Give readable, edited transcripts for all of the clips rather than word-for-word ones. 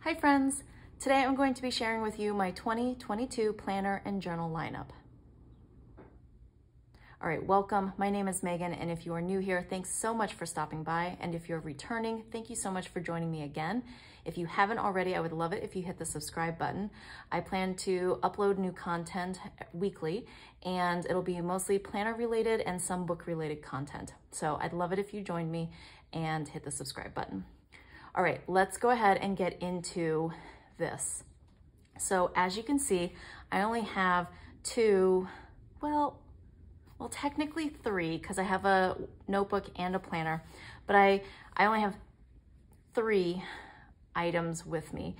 Hi friends! Today I'm going to be sharing with you my 2022 planner and journal lineup. All right, welcome. My name is Megan, and if you are new here, thanks so much for stopping by. And if you're returning, thank you so much for joining me again. If you haven't already, I would love it if you hit the subscribe button. I plan to upload new content weekly, and it'll be mostly planner related and some book related content. So I'd love it if you join me and hit the subscribe button. All right, let's go ahead and get into this. So as you can see, I only have two, well, technically three, because I have a notebook and a planner, but I only have three items with me.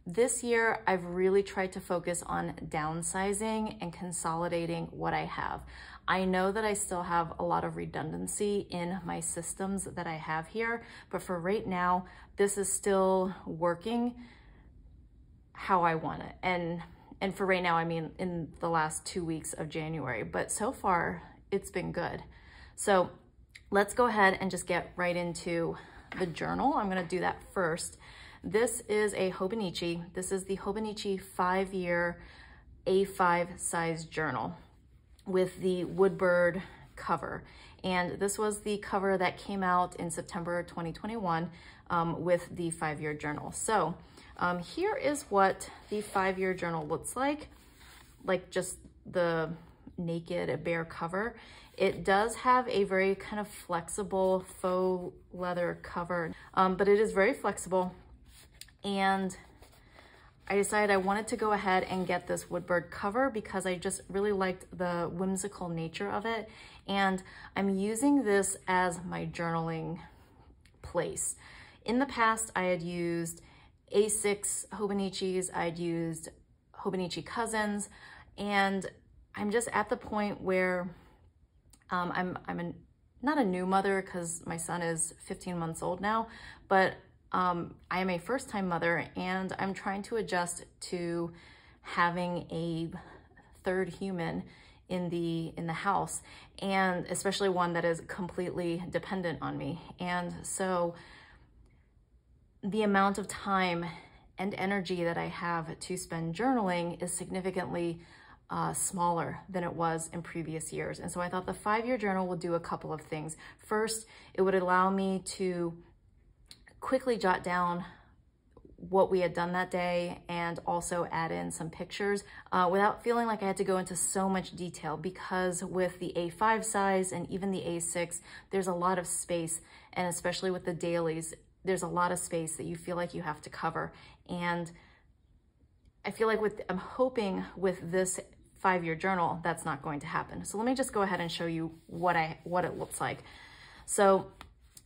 This year, I've really tried to focus on downsizing and consolidating what I have. I know that I still have a lot of redundancy in my systems that I have here, but for right now, this is still working how I want it. And for right now, I mean, in the last 2 weeks of January, but so far it's been good. So let's go ahead and just get right into the journal. I'm gonna do that first. This is a Hobonichi. This is the Hobonichi 5-year A5 size journal with the Woodbird cover. And this was the cover that came out in September 2021 with the 5-year journal. So here is what the 5-year journal looks like just the naked bare cover. It does have a very kind of flexible faux leather cover, but it is very flexible. And I decided I wanted to go ahead and get this Woodbird cover because I just really liked the whimsical nature of it. And I'm using this as my journaling place. In the past, I had used A6 Hobonichis, I'd used Hobonichi Cousins, and I'm just at the point where I'm not a new mother because my son is 15 months old now, but I am a first-time mother, and I'm trying to adjust to having a third human in the house, and especially one that is completely dependent on me. And so the amount of time and energy that I have to spend journaling is significantly smaller than it was in previous years. And so I thought the 5-year journal would do a couple of things. First, it would allow me to quickly jot down what we had done that day and also add in some pictures without feeling like I had to go into so much detail, because with the A5 size and even the A6, there's a lot of space, and especially with the dailies, there's a lot of space that you feel like you have to cover. And I feel like I'm hoping with this 5-year journal, that's not going to happen. So let me just go ahead and show you what it looks like. So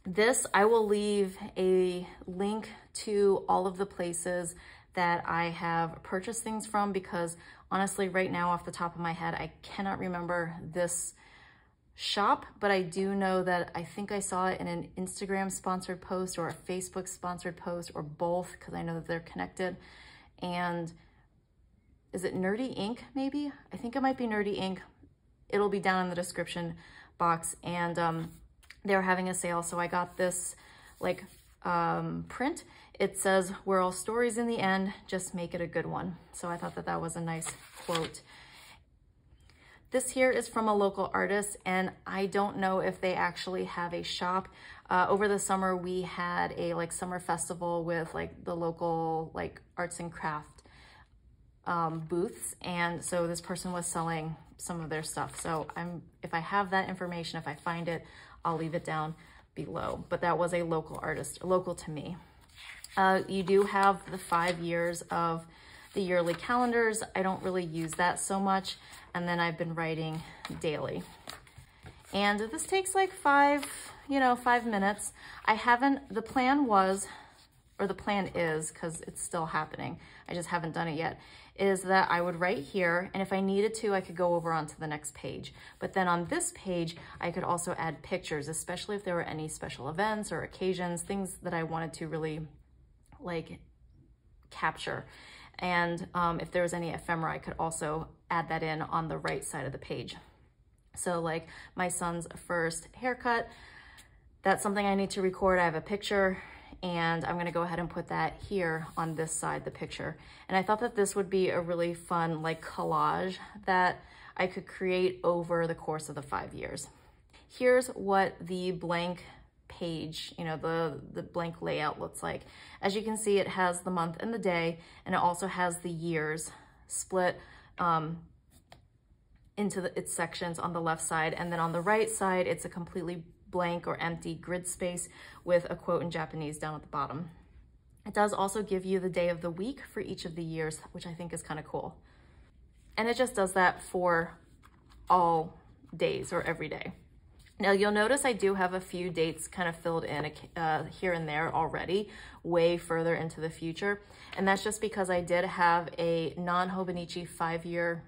this, I will leave a link to all of the places that I have purchased things from, because honestly, right now off the top of my head, I cannot remember this shop, but I do know that I think I saw it in an Instagram sponsored post or a Facebook sponsored post, or both, because I know that they're connected. And is it Nerdy Ink maybe? I think it might be Nerdy Ink. It'll be down in the description box. And they're having a sale, so I got this print. It says, "We're all stories in the end, just make it a good one." So I thought that that was a nice quote. This here is from a local artist, and I don't know if they actually have a shop. Over the summer, we had a summer festival with the local arts and craft booths, and so this person was selling some of their stuff. So if I have that information, if I find it, I'll leave it down below. But that was a local artist, local to me. You do have the 5 years of the yearly calendars. I don't really use that so much. And then I've been writing daily. And this takes 5 minutes. The plan is, because it's still happening, I just haven't done it yet, is that I would write here, and if I needed to, I could go over onto the next page. But then on this page, I could also add pictures, especially if there were any special events or occasions, things that I wanted to really capture. And if there was any ephemera, I could also add that in on the right side of the page. So my son's first haircut, that's something I need to record. I have a picture, and I'm gonna go ahead and put that here on this side, the picture. And I thought that this would be a really fun like collage that I could create over the course of the 5 years. Here's what the blank page, you know, the blank layout looks like. As you can see, it has the month and the day, and it also has the years split into its sections on the left side. And then on the right side, it's a completely blank or empty grid space with a quote in Japanese down at the bottom. It does also give you the day of the week for each of the years, which I think is kind of cool. And it just does that for all days or every day. Now you'll notice I do have a few dates kind of filled in here and there already, way further into the future. And that's just because I did have a non-Hobonichi 5-year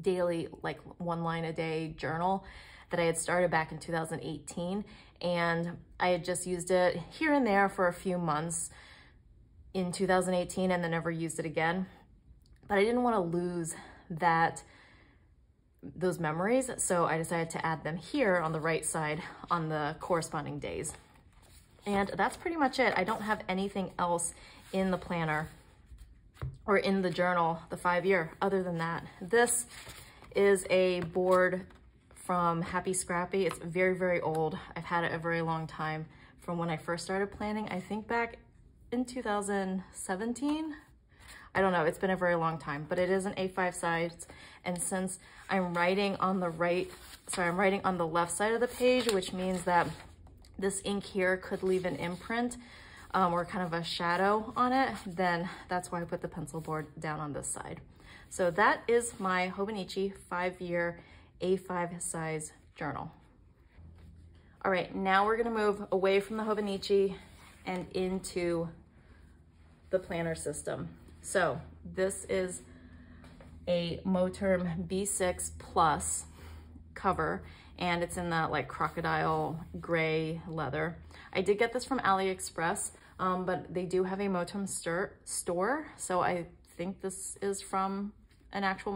daily, like 1 line a day journal that I had started back in 2018. And I had just used it here and there for a few months in 2018 and then never used it again. But I didn't want to lose those memories, so I decided to add them here on the right side on the corresponding days. And that's pretty much it. I don't have anything else in the planner or in the journal, the 5-year, other than that. This is a board from Happy Scrappy. It's very, very old. I've had it a very long time from when I first started planning, I think back in 2017. I don't know, it's been a very long time, but it is an A5 size. And since I'm writing on the I'm writing on the left side of the page, which means that this ink here could leave an imprint or kind of a shadow on it, then that's why I put the pencil board down on this side. So that is my Hobonichi 5-year A5 size journal. All right, now we're gonna move away from the Hobonichi and into the planner system. So this is a Moterm B6 Plus cover, and it's in that like crocodile gray leather. I did get this from AliExpress, but they do have a Moterm store, so I think this is from an actual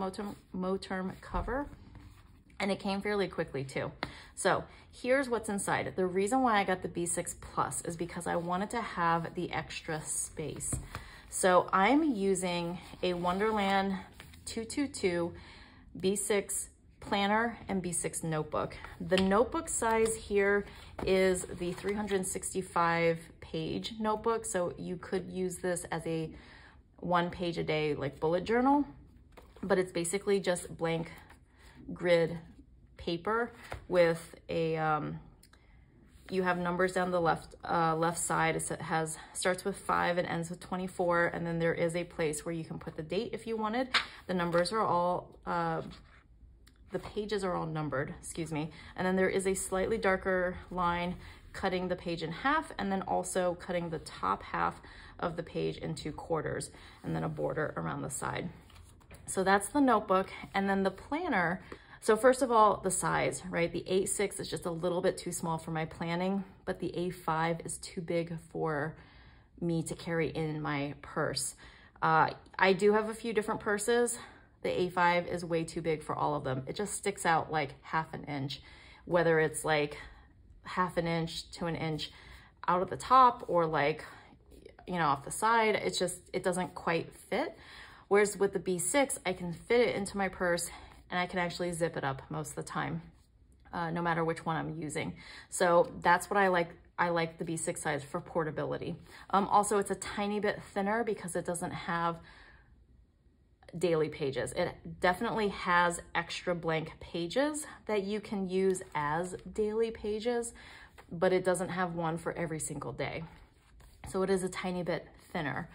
Moterm cover, and it came fairly quickly too. So here's what's inside. The reason why I got the B6 Plus is because I wanted to have the extra space. So I'm using a Wonderland 222 B6 planner and B6 notebook. The notebook size here is the 365 page notebook. So you could use this as a 1 page a day, like bullet journal, but it's basically just blank grid paper with a, you have numbers down the left side. It starts with 5 and ends with 24. And then there is a place where you can put the date if you wanted. The numbers are all, the pages are all numbered, excuse me. And then there is a slightly darker line cutting the page in half, and then also cutting the top half of the page into quarters, and then a border around the side. So that's the notebook. And then the planner. So first of all, the size, right? The A6 is just a little bit too small for my planning, but the A5 is too big for me to carry in my purse. I do have a few different purses. The A5 is way too big for all of them. It just sticks out like 1/2 inch, whether it's like 1/2 inch to 1 inch out at the top or like, you know, off the side. It's just, it doesn't quite fit. Whereas with the B6, I can fit it into my purse and I can actually zip it up most of the time, no matter which one I'm using. So that's what I like. I like the B6 size for portability. Also, it's a tiny bit thinner because it doesn't have daily pages. It definitely has extra blank pages that you can use as daily pages, but it doesn't have one for every single day. So it is a tiny bit thinner.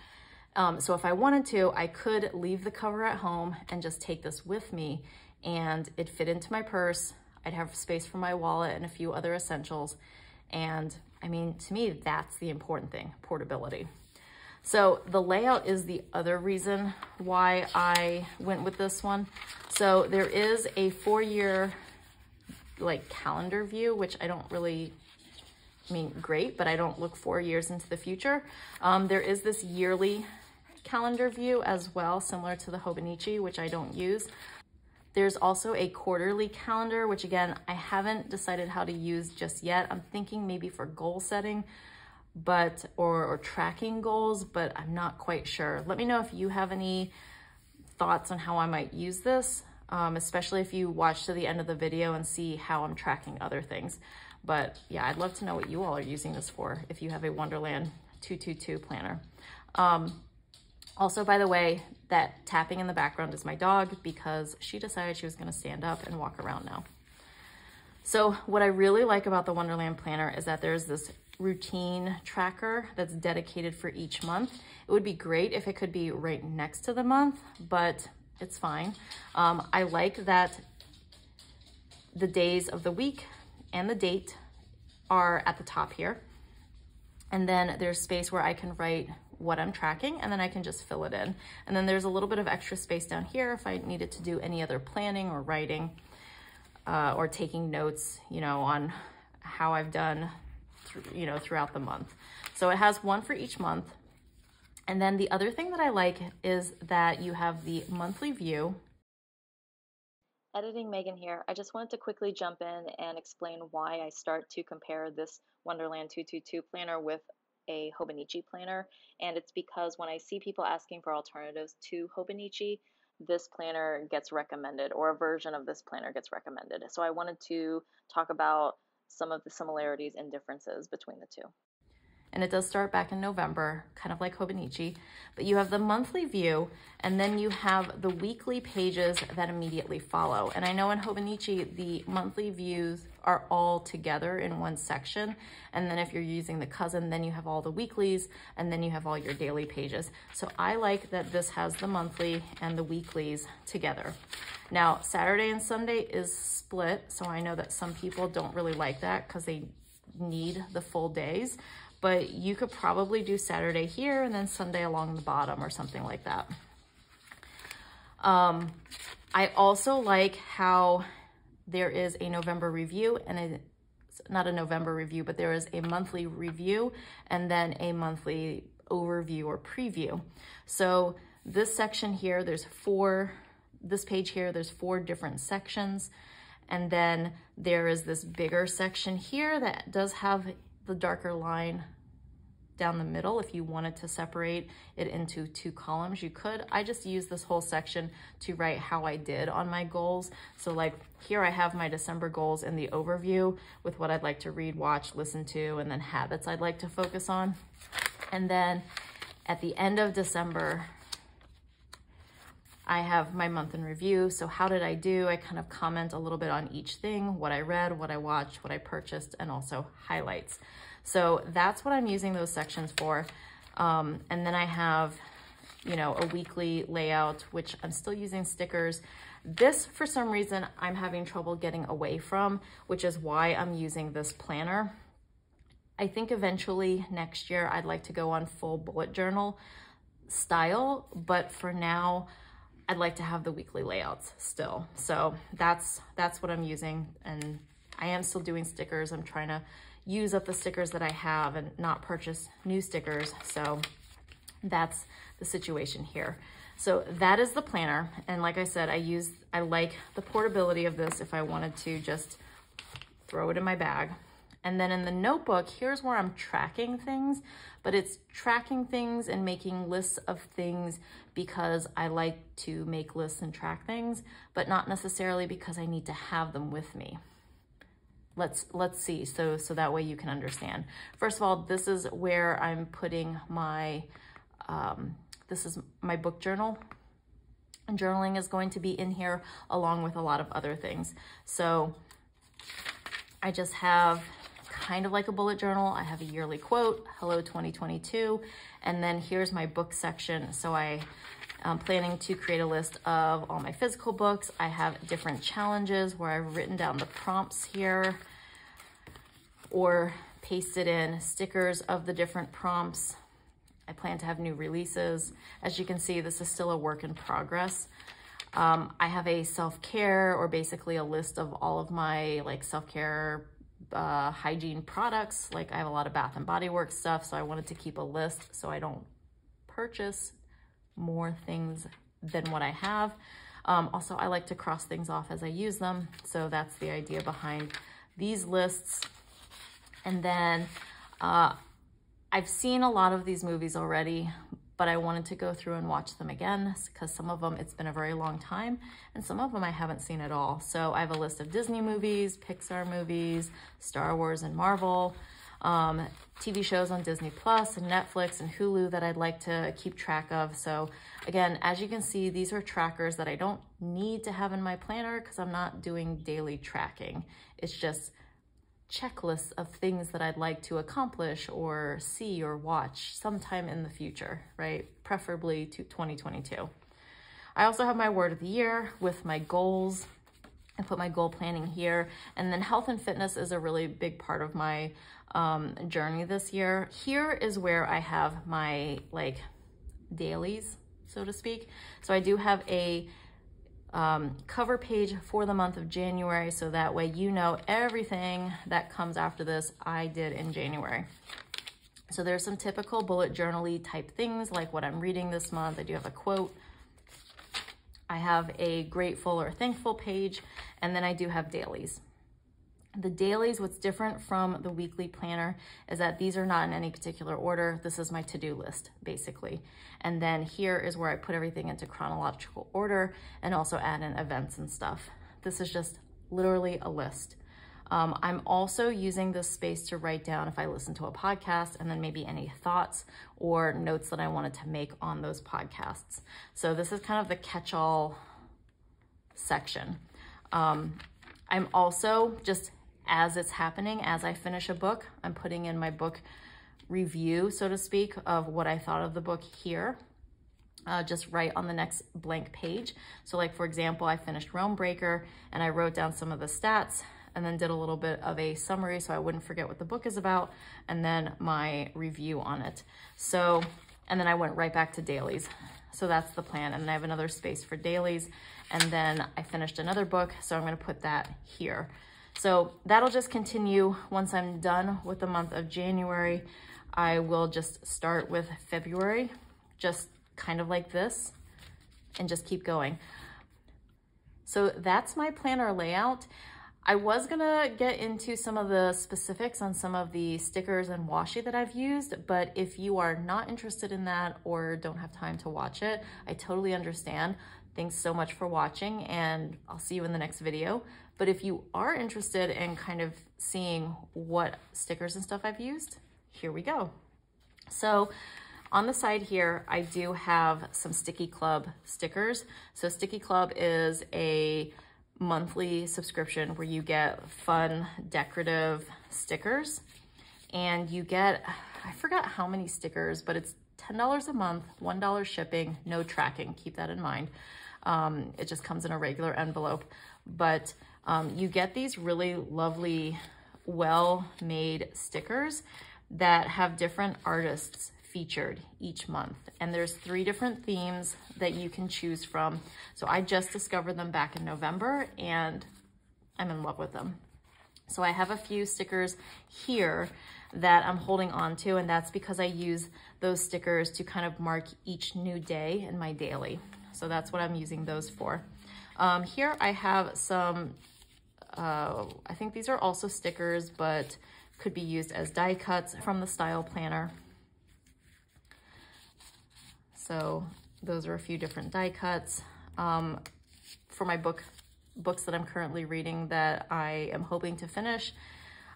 So if I wanted to, I could leave the cover at home and just take this with me, and it fit into my purse. I'd have space for my wallet and a few other essentials. And I mean, to me, that's the important thing, portability. So the layout is the other reason why I went with this one. So there is a 4-year like calendar view, which I don't really, I mean, great, but I don't look 4 years into the future. There is this yearly calendar view as well, similar to the Hobonichi, which I don't use. There's also a quarterly calendar, which again, I haven't decided how to use just yet. I'm thinking maybe for goal setting, or tracking goals, but I'm not quite sure. Let me know if you have any thoughts on how I might use this, especially if you watch to the end of the video and see how I'm tracking other things. But yeah, I'd love to know what you all are using this for if you have a Wonderland 222 planner. Also, by the way, that tapping in the background is my dog because she decided she was going to stand up and walk around now. So what I really like about the Wonderland planner is that there's this routine tracker that's dedicated for each month. It would be great if it could be right next to the month, but it's fine. I like that the days of the week and the date are at the top here. And then there's space where I can write what I'm tracking, and then I can just fill it in. And then there's a little bit of extra space down here if I needed to do any other planning or writing or taking notes, you know, on how I've done throughout the month. So it has one for each month. And then the other thing that I like is that you have the monthly view. Editing Megan here. I just wanted to quickly jump in and explain why I start to compare this Wonderland 222 planner with a Hobonichi planner. And it's because when I see people asking for alternatives to Hobonichi, this planner gets recommended, or a version of this planner gets recommended. So I wanted to talk about some of the similarities and differences between the two. And it does start back in November, kind of like Hobonichi, but you have the monthly view, and then you have the weekly pages that immediately follow. And I know in Hobonichi, the monthly views are all together in one section. And then if you're using the cousin, then you have all the weeklies, and then you have all your daily pages. So I like that this has the monthly and the weeklies together. Now, Saturday and Sunday is split, so I know that some people don't really like that because they need the full days. But you could probably do Saturday here and then Sunday along the bottom or something like that. I also like how there is a November review and not a November review, but there is a monthly review and then a monthly overview or preview. So this section here, this page here, there's 4 different sections. And then there is this bigger section here that does have the darker line down the middle. If you wanted to separate it into 2 columns, you could. I just use this whole section to write how I did on my goals. So like here I have my December goals in the overview with what I'd like to read, watch, listen to, and then habits I'd like to focus on. And then at the end of December, I have my month in review. So how did I do? I kind of comment a little bit on each thing, what I read, what I watched, what I purchased, and also highlights. So that's what I'm using those sections for. And then I have, a weekly layout, which I'm still using stickers. This, for some reason, I'm having trouble getting away from, which is why I'm using this planner. I think eventually next year, I'd like to go on full bullet journal style, but for now, I'd like to have the weekly layouts still. So that's what I'm using. And I am still doing stickers. I'm trying to use up the stickers that I have and not purchase new stickers. So that's the situation here. So that is the planner. And like I said, I like the portability of this if I wanted to just throw it in my bag. And then in the notebook, here's where I'm tracking things, but it's tracking things and making lists of things because I like to make lists and track things, but not necessarily because I need to have them with me. Let's see, so that way you can understand. First of all, this is where I'm putting my, this is my book journal. And journaling is going to be in here along with a lot of other things. So I just have kind of like a bullet journal. I have a yearly quote, hello 2022, and then here's my book section. So I'm planning to create a list of all my physical books. I have different challenges where I've written down the prompts here or pasted in stickers of the different prompts. I plan to have new releases. As you can see, this is still a work in progress. I have a self-care, or basically a list of all of my self-care hygiene products. Like I have a lot of Bath and Body Works stuff, so I wanted to keep a list so I don't purchase more things than what I have. Also, I like to cross things off as I use them. So that's the idea behind these lists. And then I've seen a lot of these movies already, but I wanted to go through and watch them again because some of them, it's been a very long time, and some of them I haven't seen at all. So I have a list of Disney movies, Pixar movies, Star Wars and Marvel, TV shows on Disney Plus and Netflix and Hulu that I'd like to keep track of. So again, as you can see, these are trackers that I don't need to have in my planner because I'm not doing daily tracking. It's just checklists of things that I'd like to accomplish or see or watch sometime in the future, right? Preferably to 2022. I also have my word of the year with my goals. I put my goal planning here, and then health and fitness is a really big part of my journey this year. Here is where I have my like dailies, so to speak. So I do have a cover page for the month of January, so that way you know everything that comes after this I did in January. So there's some typical bullet journal-y type things like what I'm reading this month. I do have a quote. I have a grateful or thankful page, and then I do have dailies. The dailies, what's different from the weekly planner is that these are not in any particular order. This is my to-do list, basically. And then here is where I put everything into chronological order and also add in events and stuff. This is just literally a list. I'm also using this space to write down if I listen to a podcast and then maybe any thoughts or notes that I wanted to make on those podcasts. So this is kind of the catch-all section. I'm also just, as it's happening, as I finish a book, I'm putting in my book review, so to speak, of what I thought of the book here, just right on the next blank page. So like, for example, I finished Realm Breaker and I wrote down some of the stats and then did a little bit of a summary so I wouldn't forget what the book is about, and then my review on it. So, and then I went right back to dailies. So that's the plan. And then I have another space for dailies. And then I finished another book, so I'm gonna put that here. So that'll just continue. Once I'm done with the month of January, I will just start with February, just kind of like this, and just keep going. So that's my planner layout. I was gonna get into some of the specifics on some of the stickers and washi that I've used, but if you are not interested in that or don't have time to watch it, I totally understand. Thanks so much for watching, and I'll see you in the next video. But if you are interested in kind of seeing what stickers and stuff I've used, here we go. So on the side here, I do have some Sticky Club stickers. So Sticky Club is a monthly subscription where you get fun decorative stickers, and you get, I forgot how many stickers, but it's $10 a month, $1 shipping, no tracking, keep that in mind. It just comes in a regular envelope, but you get these really lovely, well-made stickers that have different artists featured each month. And there's 3 different themes that you can choose from. So I just discovered them back in November and I'm in love with them. So I have a few stickers here that I'm holding on to, and that's because I use those stickers to kind of mark each new day in my daily. So that's what I'm using those for. Here I have some, I think these are also stickers, but could be used as die cuts from the Style Planner. So those are a few different die cuts. For my books that I'm currently reading that I am hoping to finish,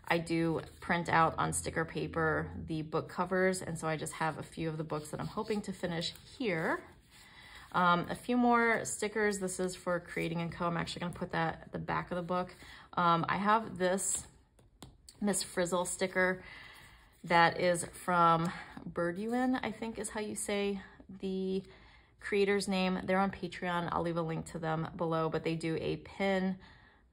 I do print out on sticker paper the book covers, and so I just have a few of the books that I'm hoping to finish here. A few more stickers. This is for Creating & Co. I'm actually going to put that at the back of the book. I have this Miss Frizzle sticker that is from Birduin, I think is how you say the creator's name. They're on Patreon. I'll leave a link to them below, but they do a pin.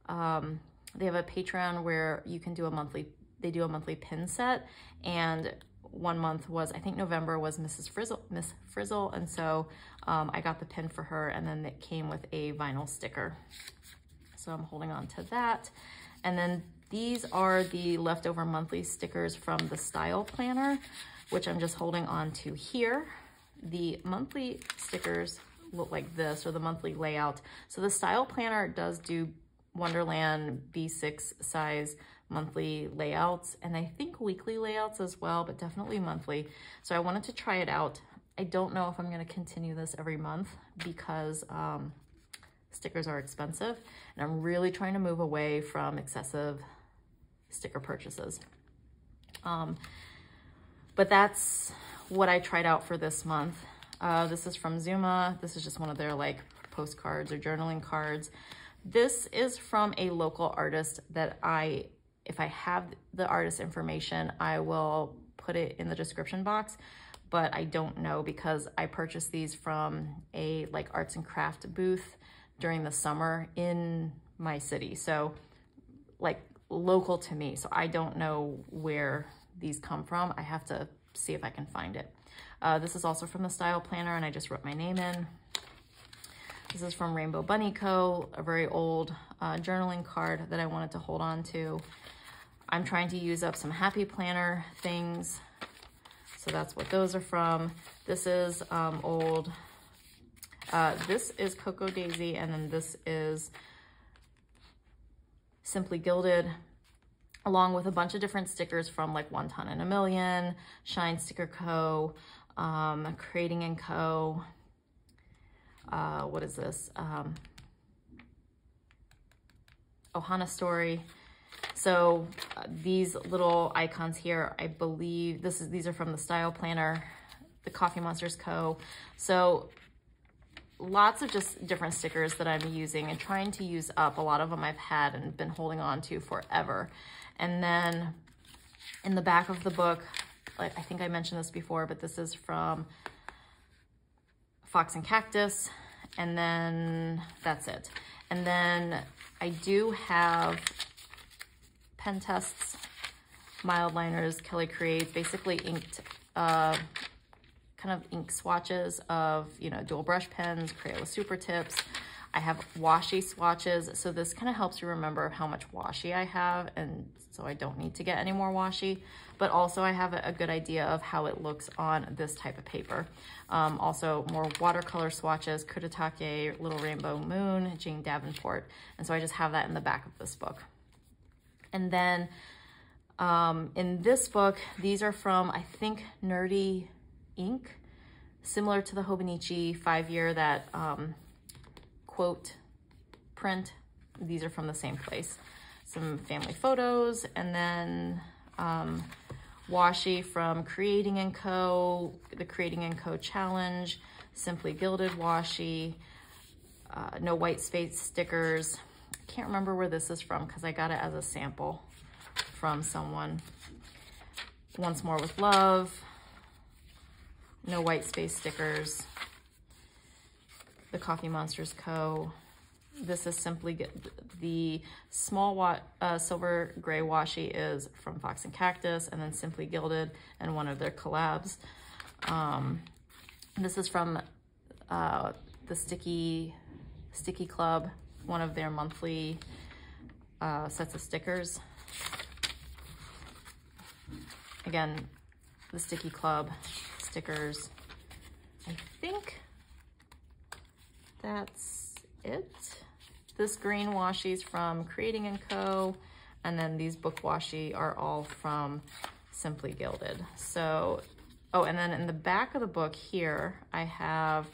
They have a Patreon where you can do a monthly, they do a monthly pin set, and one month was, I think November was Miss Frizzle, and so I got the pin for her, and then it came with a vinyl sticker. So I'm holding on to that. And then these are the leftover monthly stickers from the Style Planner, which I'm just holding on to here. The monthly stickers look like this, or the monthly layout. So the Style Planner does do Wonderland B6 size monthly layouts, and I think weekly layouts as well, but definitely monthly. So I wanted to try it out. I don't know if I'm going to continue this every month because stickers are expensive, and I'm really trying to move away from excessive sticker purchases. But that's what I tried out for this month. This is from Zuma. This is just one of their like postcards or journaling cards. This is from a local artist that if I have the artist information, I will put it in the description box, but I don't know because I purchased these from a like arts and craft booth during the summer in my city. So like local to me. So I don't know where these come from. I have to see if I can find it. This is also from the Style Planner, and I just wrote my name in. This is from Rainbow Bunny Co., a very old journaling card that I wanted to hold on to. I'm trying to use up some Happy Planner things, so that's what those are from. This is old. This is Cocoa Daisy, and then this is Simply Gilded, along with a bunch of different stickers from like 1 Ton and a Million, Shine Sticker Co., Creating & Co., what is this? Ohana Story. So these little icons here, I believe these are from the Style Planner, the Coffee Monsters Co. So lots of just different stickers that I'm using and trying to use up. A lot of them I've had and been holding on to forever. And then in the back of the book, like I think I mentioned this before, but this is from Fox and Cactus, and then that's it. And then I do have pen tests, mild liners, Kelly Creates, basically inked, kind of ink swatches of, you know, dual brush pens, Crayola Super Tips. I have washi swatches, so this kind of helps you remember how much washi I have, and so I don't need to get any more washi, but also I have a good idea of how it looks on this type of paper. Also more watercolor swatches, Kuretake, Little Rainbow Moon, Jane Davenport, and so I just have that in the back of this book. And then in this book, these are from, I think, Nerdy Ink, similar to the Hobonichi 5-year, that quote print. These are from the same place. Some family photos, and then washi from Creating & Co., the Creating & Co. Challenge, Simply Gilded washi, no white space stickers. I can't remember where this is from because I got it as a sample from someone. Once More with Love, no white space stickers, the Coffee Monsters Co. This is Simply the small silver gray washi is from Fox and Cactus, and then Simply Gilded and one of their collabs. This is from the Sticky Club, one of their monthly sets of stickers. Again, the Sticky Club stickers. I think that's it. This green washi is from Creating & Co. And then these book washi are all from Simply Gilded. So, oh, and then in the back of the book here, I have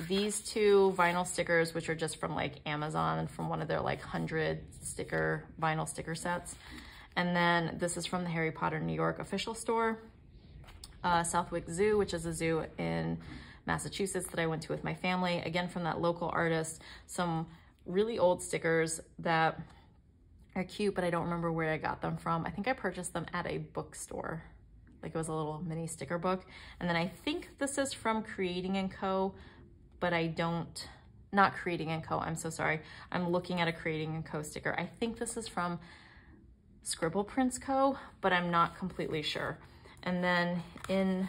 these 2 vinyl stickers, which are just from like Amazon, from one of their like 100 vinyl sticker sets. And then this is from the Harry Potter New York official store. Southwick Zoo, which is a zoo in Massachusetts that I went to with my family. Again, from that local artist. Some really old stickers that are cute, but I don't remember where I got them from. I think I purchased them at a bookstore. Like it was a little mini sticker book. And then I think this is from Creating & Co., but not Creating & Co., I'm so sorry. I'm looking at a Creating & Co. sticker. I think this is from Scribble Prints Co., but I'm not completely sure. And then in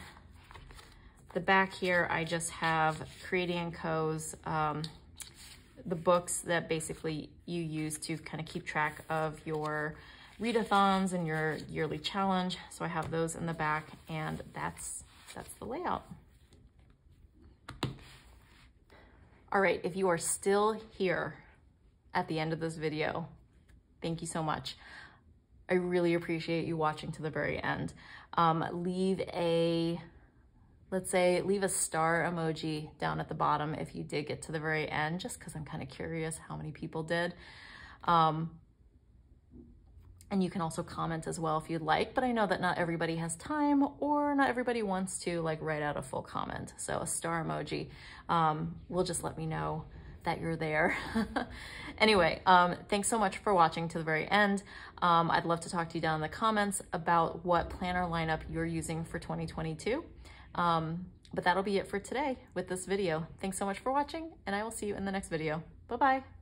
the back here, I just have Creating & Co.'s, the books that basically you use to kind of keep track of your readathons and your yearly challenge. So I have those in the back, and that's the layout. All right, if you are still here at the end of this video, thank you so much. I really appreciate you watching to the very end. Let's say leave a star emoji down at the bottom if you did get to the very end, just because I'm kind of curious how many people did. And you can also comment as well if you'd like, but I know that not everybody has time or not everybody wants to like write out a full comment. So a star emoji will just let me know that you're there. Anyway, thanks so much for watching to the very end. I'd love to talk to you down in the comments about what planner lineup you're using for 2022. But that'll be it for today with this video. Thanks so much for watching, and I will see you in the next video. Bye-bye.